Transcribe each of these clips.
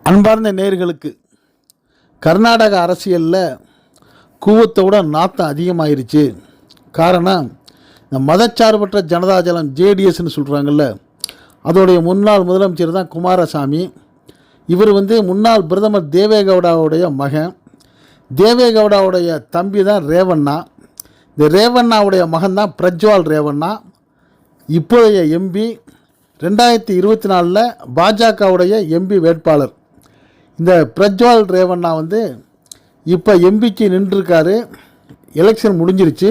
அன்பார்ந்த நேயர்களுக்கு கர்நாடக அரசியலில் கூவத்தோட நாத்தம் அதிகமாயிருச்சு. காரணம், இந்த மதச்சார்பற்ற ஜனதாதளம் ஜேடிஎஸ்ன்னு சொல்கிறாங்கல்ல, அதோடைய முன்னாள் முதலமைச்சர் தான் குமாரசாமி. இவர் முன்னாள் பிரதமர் தேவேகவுடாவுடைய மகன். தேவேகவுடாவுடைய தம்பி தான் ரேவண்ணா. இந்த ரேவண்ணாவுடைய மகன் தான் பிரஜ்வால் ரேவண்ணா, இப்போதைய எம்பி. 2024 பாஜகவுடைய எம்பி வேட்பாளர். இந்த பிரஜ்வால் ரேவண்ணா இப்போ எம்பிக்கு நின்றுருக்காரு. எலெக்ஷன் முடிஞ்சிருச்சு.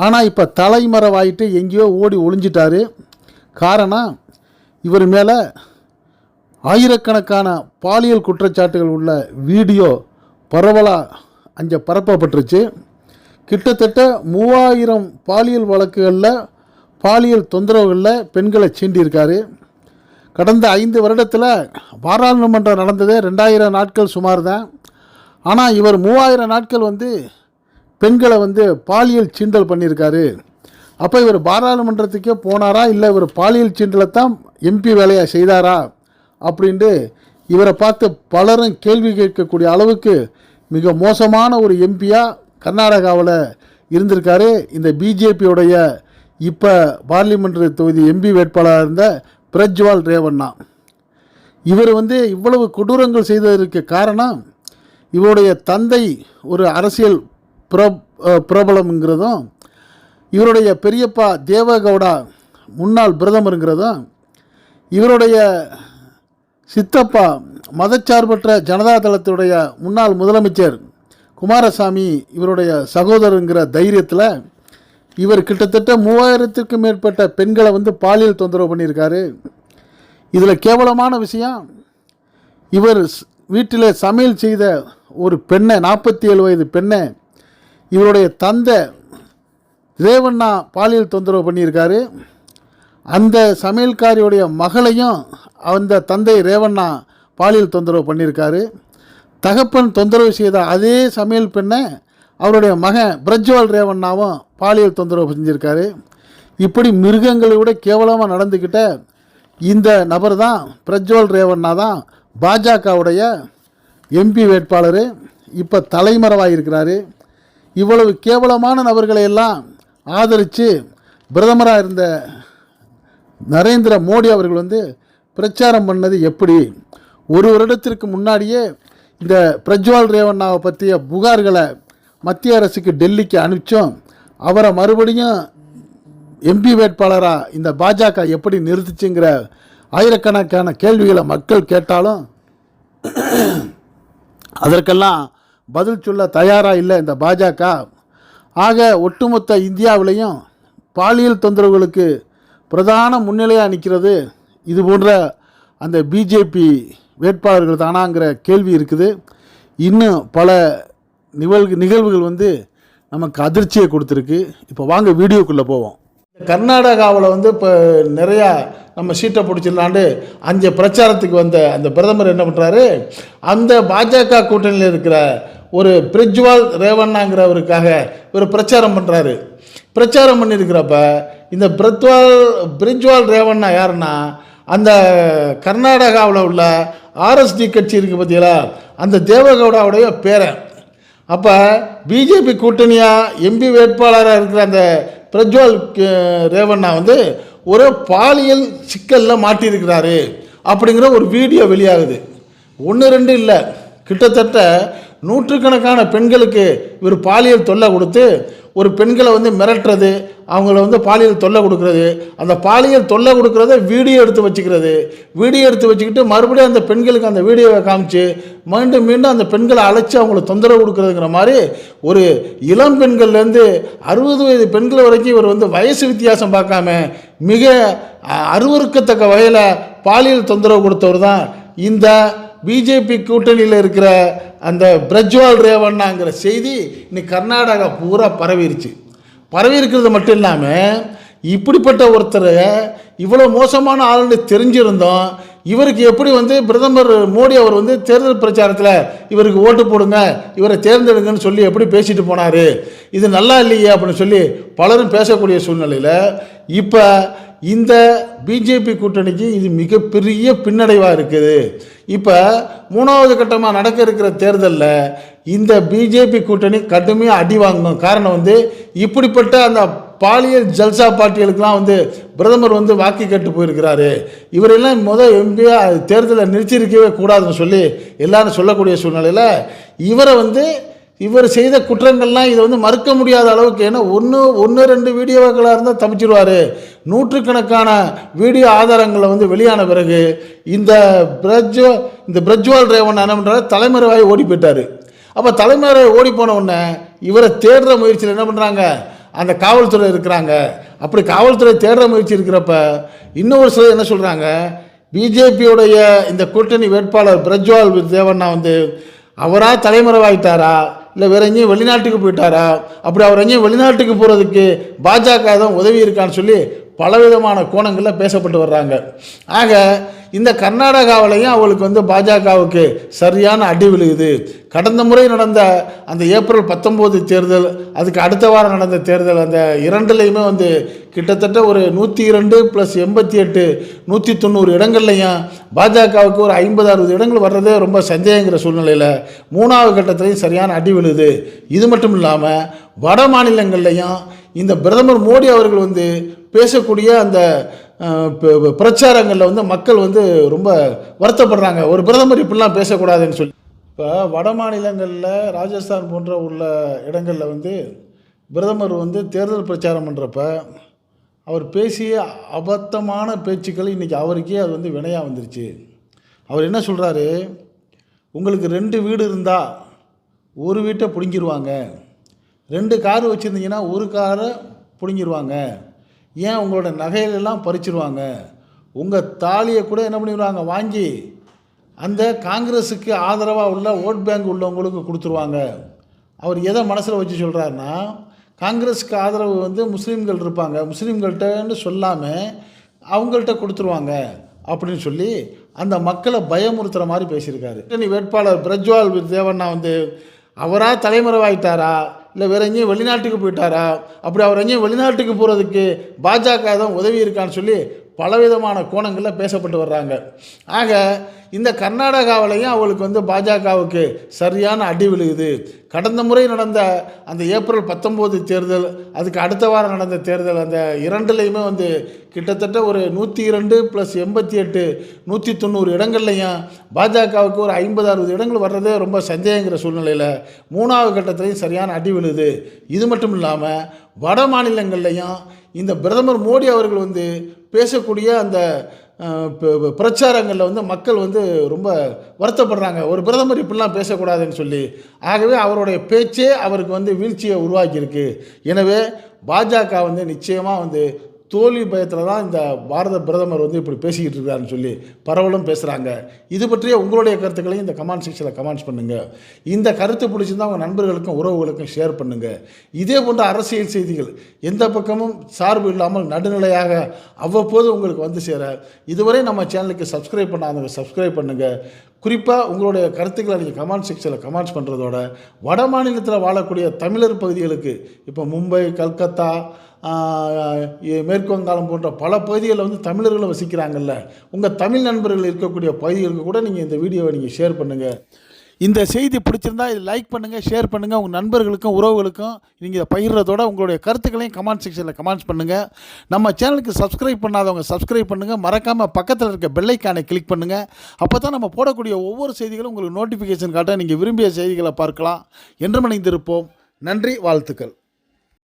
ஆனால் இப்போ தலைமறைவாயிட்டு எங்கேயோ ஓடி ஒளிஞ்சிட்டாரு. காரணம், இவர் மேலே ஆயிரக்கணக்கான பாலியல் குற்றச்சாட்டுகள் உள்ள வீடியோ பரவலாக அங்கே பரப்பப்பட்டுருச்சு. கிட்டத்தட்ட 3000 பாலியல் வழக்குகளில், பாலியல் தொந்தரவுகளில் பெண்களை சீண்டியிருக்காரு. கடந்த 5 வருடத்தில் பாராளுமன்றம் நடந்ததே 2000 நாட்கள் சுமார் தான். ஆனால் இவர் 3000 நாட்கள் பெண்களை பாலியல் சீண்டல் பண்ணியிருக்காரு. அப்போ இவர் பாராளுமன்றத்துக்கே போனாரா, இல்லை இவர் பாலியல் சீண்டலை தான் எம்பி வேலையாக செய்தாரா அப்படின்ட்டு இவரை பார்த்து பலரும் கேள்வி கேட்கக்கூடிய அளவுக்கு மிக மோசமான ஒரு எம்பியாக கர்நாடகாவில் இருந்திருக்காரு இந்த பிஜேபியோடைய இப்போ பார்லிமெண்ட் தொகுதி எம்பி வேட்பாளராக இருந்த பிரஜ்வால் ரேவண்ணா. இவர் இவ்வளவு கொடூரங்கள் செய்ததற்கு காரணம், இவருடைய தந்தை ஒரு அரசியல் பிரபலம்ங்கிறதும், இவருடைய பெரியப்பா தேவகவுடா முன்னாள் பிரதமருங்கிறதும், இவருடைய சித்தப்பா மதச்சார்பற்ற ஜனதாதளத்துடைய முன்னாள் முதலமைச்சர் குமாரசாமி இவருடைய சகோதரங்கிற தைரியத்தில் இவர் கிட்டத்தட்ட 3000க்கும் மேற்பட்ட பெண்களை பாலியல் தொந்தரவு பண்ணியிருக்காரு. இதில் கேவலமான விஷயம், இவர் வீட்டில் சமையல் செய்த ஒரு பெண்ணை, 47 வயது பெண்ணை இவருடைய தந்தை ரேவண்ணா பாலியல் தொந்தரவு பண்ணியிருக்காரு. அந்த சமையல்காரியுடைய மகளையும் அந்த தந்தை ரேவண்ணா பாலியல் தொந்தரவு பண்ணியிருக்காரு. தகப்பன் தொந்தரவு செய்த அதே சமையல் பெண்ணை அவருடைய மகன் பிரஜ்வால் ரேவண்ணாவும் பாலியல் தொந்தரவு செஞ்சுருக்காரு. இப்படி மிருகங்களை விட கேவலமாக நடந்துக்கிட்ட இந்த நபர் தான் பிரஜ்வால் ரேவண்ணா தான் பாஜகவுடைய எம்பி வேட்பாளர். இப்போ தலைமறைவாயிருக்கிறாரு. இவ்வளவு கேவலமான நபர்களை எல்லாம் ஆதரித்து பிரதமராக இருந்த நரேந்திர மோடி அவர்கள் பிரச்சாரம் பண்ணது எப்படி? ஒரு வருடத்திற்கு முன்னாடியே இந்த பிரஜ்வால் ரேவண்ணாவை பற்றிய புகார்களை மத்திய அரசுக்கு டெல்லிக்கு அனுப்பிச்சோம். அவரை மறுபடியும் எம்பி வேட்பாளராக இந்த பாஜக எப்படி நிறுத்துச்சுங்கிற ஆயிரக்கணக்கான கேள்விகளை மக்கள் கேட்டாலும் அதற்கெல்லாம் பதில் சொல்ல தயாராக இல்லை இந்த பாஜக. ஆக ஒட்டுமொத்த இந்தியாவிலையும் பாலியல் தொந்தரவுகளுக்கு பிரதான முன்னிலையாக நிற்கிறது இது போன்ற அந்த பிஜேபி வேட்பாளர்கள் தானாங்கிற கேள்வி இருக்குது. இன்னும் பல நிகழ்வுகள் நமக்கு அதிர்ச்சியை கொடுத்துருக்கு. இப்போ வாங்க வீடியோக்குள்ளே போவோம். கர்நாடகாவில் இப்போ நிறையா நம்ம சீட்டை பிடிச்சிடலாண்டு அங்கே பிரச்சாரத்துக்கு வந்த அந்த பிரதமர் என்ன பண்ணுறாரு, அந்த பாஜக கூட்டணியில் இருக்கிற ஒரு பிரஜ்வால் ரேவண்ணாங்கிறவருக்காக இவர் பிரச்சாரம் பண்ணுறாரு. பிரச்சாரம் பண்ணியிருக்கிறப்ப இந்த பிரஜ்வால் ரேவண்ணா யாருன்னா, அந்த கர்நாடகாவில் உள்ள ஆர்எஸ்டி கட்சி இருக்குது பார்த்தீங்களா, அந்த தேவகவுடாவுடைய பேரன். அப்போ பிஜேபி கூட்டணியாக எம்பி வேட்பாளராக இருக்கிற அந்த பிரஜ்வால் ரேவண்ணா ஒரு பாலியல் சிக்கலில் மாட்டியிருக்கிறாரு அப்படிங்கிற ஒரு வீடியோ வெளியாகுது. 1-2 இல்லை, கிட்டத்தட்ட நூற்றுக்கணக்கான பெண்களுக்கு இவர் பாலியல் தொல்லை கொடுத்து, ஒரு பெண்களை மிரட்டுறது, அவங்கள பாலியல் தொல்லை கொடுக்கறது, அந்த பாலியல் தொல்லை கொடுக்கறத வீடியோ எடுத்து வச்சுக்கிறது, வீடியோ எடுத்து வச்சுக்கிட்டு மறுபடியும் அந்த பெண்களுக்கு அந்த வீடியோவை காமிச்சு மீண்டும் மீண்டும் அந்த பெண்களை அழைச்சி அவங்களுக்கு தொந்தரவு கொடுக்குறதுங்கிற மாதிரி ஒரு இளம் பெண்கள்லேருந்து 60 வயது பெண்கள் வரைக்கும் இவர் வயசு வித்தியாசம் பார்க்காம மிக அருவருக்கத்தக்க வகையில் பாலியல் தொந்தரவு கொடுத்தவர் தான் இந்த பிஜேபி கூட்டணியில் இருக்கிற அந்த பிரஜ்வால் ரேவண்ணாங்கிற செய்தி இன்னைக்கு கர்நாடகா பூரா பரவிருச்சு. பரவி இருக்கிறது மட்டும் இல்லாமல், இப்படிப்பட்ட ஒருத்தர் இவ்வளோ மோசமான ஆளுன்னு தெரிஞ்சிருந்தோம் இவருக்கு எப்படி பிரதமர் மோடி அவர் தேர்தல் பிரச்சாரத்தில் இவருக்கு ஓட்டு போடுங்க, இவரை தேர்ந்தெடுங்கன்னு சொல்லி எப்படி பேசிட்டு போனார், இது நல்லா இல்லையே அப்படின்னு சொல்லி பலரும் பேசக்கூடிய சூழ்நிலையில் இப்போ இந்த பிஜேபி கூட்டணிக்கு இது மிகப்பெரிய பின்னடைவாக இருக்குது. இப்போ 3வது கட்டமாக நடக்க இருக்கிற தேர்தலில் இந்த பிஜேபி கூட்டணி கடுமையாக அடி வாங்கணும். காரணம் வந்து இப்படிப்பட்ட அந்த பாலியல் ஜல்சா பார்ட்டிகளுக்கெல்லாம் வந்து பிரதமர் வந்து வாக்கி கேட்டு போயிருக்கிறாரு. இவரெல்லாம் எம்பியாக தேர்தலில் நிறுத்தியிருக்கவே கூடாதுன்னு சொல்லி எல்லாரும் சொல்லக்கூடிய சூழ்நிலையில் இவர் செய்த குற்றங்கள்லாம் இதை வந்து மறுக்க முடியாத அளவுக்கு, ஏன்னா ஒன்று 2 வீடியோக்களாக இருந்தால் தப்பிச்சிருவார். நூற்றுக்கணக்கான வீடியோ ஆதாரங்களை வந்து வெளியான பிறகு இந்த பிரஜ்வால் ரேவண்ணா என்ன பண்ணுறாரு, தலைமறைவாகி ஓடி போயிட்டார். அப்போ தலைமறை ஓடி போன உடனே இவரை தேடுற முயற்சியில் என்ன பண்ணுறாங்க, அந்த காவல்துறை இருக்கிறாங்க. அப்படி காவல்துறை தேடுற முயற்சி இருக்கிறப்ப இன்னொரு சிலர் என்ன சொல்கிறாங்க, பிஜேபியோடைய இந்த கூட்டணி வேட்பாளர் பிரஜ்வால் ரேவண்ணா வந்து அவராக தலைமறைவாயிட்டாரா, இல்லை வேற எங்கேயும் வெளிநாட்டுக்கு போயிட்டாரா, அப்படி அவர் எங்கேயும் வெளிநாட்டுக்கு போகிறதுக்கு பாஜக தான் உதவி இருக்கான்னு சொல்லி பலவிதமான கோணங்களில் பேசப்பட்டு வர்றாங்க. ஆக இந்த கர்நாடகாவிலையும் அவளுக்கு வந்து பாஜகவுக்கு சரியான அடி விழுகுது. கடந்த முறை நடந்த அந்த ஏப்ரல் 19 தேர்தல், அதுக்கு அடுத்த வாரம் நடந்த தேர்தல், அந்த இரண்டுலேயுமே வந்து கிட்டத்தட்ட ஒரு 102 + 88 190 இடங்கள்லையும் பாஜகவுக்கு ஒரு 50-60 இடங்கள் வர்றதே ரொம்ப சந்தேகங்கிற சூழ்நிலையில் 3வது கட்டத்திலையும் சரியான அடி விழுது. இது மட்டும் இல்லாமல் வட மாநிலங்கள்லையும் இந்த பிரதமர் மோடி அவர்கள் வந்து பேசக்கூடிய அந்த பிரச்சாரங்களில் வந்து மக்கள் வந்து ரொம்ப வருத்தப்படுறாங்க. ஒரு பிரதமர் இப்படிலாம் பேசக்கூடாதுன்னு சொல்லி. இப்போ வட மாநிலங்களில் ராஜஸ்தான் போன்ற உள்ள இடங்களில் வந்து பிரதமர் வந்து தேர்தல் பிரச்சாரம் பண்ணுறப்ப அவர் பேசிய அபத்தமான பேச்சுக்கள் இன்றைக்கி அவருக்கே அது வந்து வினையாக வந்துருச்சு. அவர் என்ன சொல்கிறாரு, உங்களுக்கு 2 வீடு இருந்தால் ஒரு வீட்டை பிடுங்கிடுவாங்க, 2 கார் வச்சுருந்தீங்கன்னா ஒரு காரை பிடுங்கிடுவாங்க, ஏன் உங்களோட நகைகளெல்லாம் பறிச்சிருவாங்க, உங்கள் தாலியை கூட என்ன பண்ணிடுவாங்க வாங்கி அந்த காங்கிரஸுக்கு ஆதரவாக உள்ள ஓட் பேங்க் உள்ளவங்களுக்கு கொடுத்துருவாங்க. அவர் எதை மனசில் வச்சு சொல்கிறாருன்னா, காங்கிரஸுக்கு ஆதரவு வந்து முஸ்லீம்கள் இருப்பாங்க, முஸ்லீம்கள்கிட்டன்னு சொல்லாமல் அவங்கள்ட்ட கொடுத்துருவாங்க அப்படின்னு சொல்லி அந்த மக்களை பயமுறுத்துகிற மாதிரி பேசியிருக்காரு. வேட்பாளர் பிரஜ்வால் ரேவண்ணா வந்து அவராக தலைமறைவாயிட்டாரா, இல்லை வேற எங்கேயும் வெளிநாட்டுக்கு போயிட்டாரா, அப்படி அவர் எங்கேயும் வெளிநாட்டுக்கு போகிறதுக்கு பாஜக தான் உதவி இருக்கான்னு சொல்லி பலவிதமான கோணங்களில் பேசப்பட்டு வர்றாங்க. ஆக இந்த கர்நாடகாவிலையும் அவளுக்கு வந்து பாஜகவுக்கு சரியான அடி விழுகுது. கடந்த முறை நடந்த அந்த ஏப்ரல் 19 தேர்தல், அதுக்கு அடுத்த வாரம் நடந்த தேர்தல், அந்த இரண்டுலேயுமே வந்து கிட்டத்தட்ட ஒரு 102 + 88 190 இடங்கள்லையும் பாஜகவுக்கு ஒரு 50-60 இடங்கள் வர்றதே ரொம்ப சந்தேகங்கிற சூழ்நிலையில் 3வது கட்டத்திலையும் சரியான அடி விழுது. இது மட்டும் இல்லாமல் வட மாநிலங்கள்லையும் இந்த பிரதமர் மோடி அவர்கள் வந்து பேசக்கூடிய அந்த பிரச்சாரங்களில் வந்து மக்கள் வந்து ரொம்ப வருத்தப்படுறாங்க. ஒரு பிரதமர் இப்படிலாம் பேசக்கூடாதுன்னு சொல்லி. ஆகவே அவருடைய பேச்சே அவருக்கு வந்து வீழ்ச்சியை உருவாக்கியிருக்கு. எனவே பாஜக வந்து நிச்சயமாக வந்து தோல்வி பயத்தில் தான் இந்த பாரத பிரதமர் வந்து இப்படி பேசிக்கிட்டு இருக்காருன்னு சொல்லி பரவலும் பேசுகிறாங்க. இது பற்றிய உங்களுடைய கருத்துக்களையும் இந்த கமெண்ட் செக்ஷனில் கமெண்ட்ஸ் பண்ணுங்கள். இந்த கருத்து பிடிச்சிருந்தால் உங்கள் நண்பர்களுக்கும் உறவுகளுக்கும் ஷேர் பண்ணுங்கள். இதே போன்ற அரசியல் செய்திகள் எந்த பக்கமும் சார்பு இல்லாமல் நடுநிலையாக அவ்வப்போது உங்களுக்கு வந்து சேர இதுவரை நம்ம சேனலுக்கு சப்ஸ்கிரைப் பண்ணாதவங்க சப்ஸ்கிரைப் பண்ணுங்கள். குறிப்பாக உங்களுடைய கருத்துக்களை நீங்கள் கமெண்ட் செக்ஷனில் கமெண்ட்ஸ் பண்ணுறதோட வட மாநிலத்தில் வாழக்கூடிய தமிழர் பகுதிகளுக்கு, இப்போ மும்பை, கல்கத்தா, மேற்கு வங்காளம் போன்ற பல பகுதிகளில் வந்து தமிழர்களை வசிக்கிறாங்கல்ல, உங்கள் தமிழ் நண்பர்கள் இருக்கக்கூடிய பகுதிகளுக்கு கூட நீங்கள் இந்த வீடியோவை நீங்கள் ஷேர் பண்ணுங்கள். இந்த செய்தி பிடிச்சிருந்தா இது லைக் பண்ணுங்கள், ஷேர் பண்ணுங்கள். உங்கள் நண்பர்களுக்கும் உறவுகளுக்கும் நீங்கள் இதை பகிர்றதோட உங்களுடைய கருத்துக்களையும் கமெண்ட் செக்ஷனில் கமெண்ட்ஸ் பண்ணுங்கள். நம்ம சேனலுக்கு சப்ஸ்கிரைப் பண்ணாதவங்க சப்ஸ்கிரைப் பண்ணுங்கள். மறக்காமல் பக்கத்தில் இருக்க பெல் ஐக்கானை கிளிக் பண்ணுங்கள். அப்போ தான் நம்ம போடக்கூடிய ஒவ்வொரு செய்திகளும் உங்களுக்கு நோட்டிஃபிகேஷன் காட்ட நீங்கள் விரும்பிய செய்திகளை பார்க்கலாம். என்று இணைந்திருப்போம். நன்றி, வாழ்த்துக்கள்.